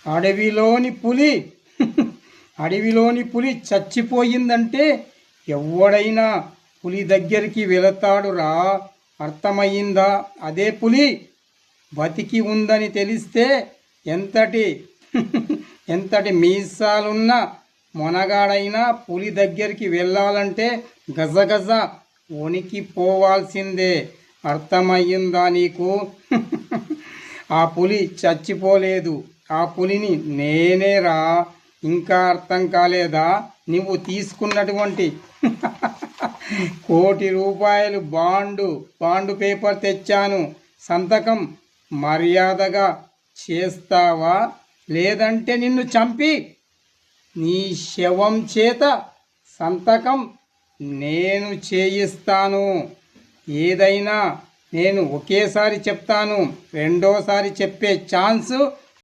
అడవిలోని పులి అడవిలోని పులి చచ్చిపోయిందంటే ఎవడైనా పులి దగ్గరికి వెళతాడురా. అర్థమయ్యిందా? అదే పులి బతికి ఉందని తెలిస్తే ఎంతటి ఎంతటి మీసాలున్న మొనగాడైనా పులి దగ్గరికి వెళ్ళాలంటే గజగజ వణికిపోవాల్సిందే. అర్థమయ్యిందా నీకు? ఆ పులి చచ్చిపోలేదు. ఆ పులిని నేనేరా. ఇంకా అర్థం కాలేదా? నువ్వు తీసుకున్నటువంటి ₹1,00,00,000 బాండు పేపర్ తెచ్చాను. సంతకం మర్యాదగా చేస్తావా? లేదంటే నిన్ను చంపి నీ శవం చేత సంతకం నేను చేయిస్తాను. ఏదైనా నేను ఒకేసారి చెప్తాను, రెండోసారి చెప్పే ఛాన్స్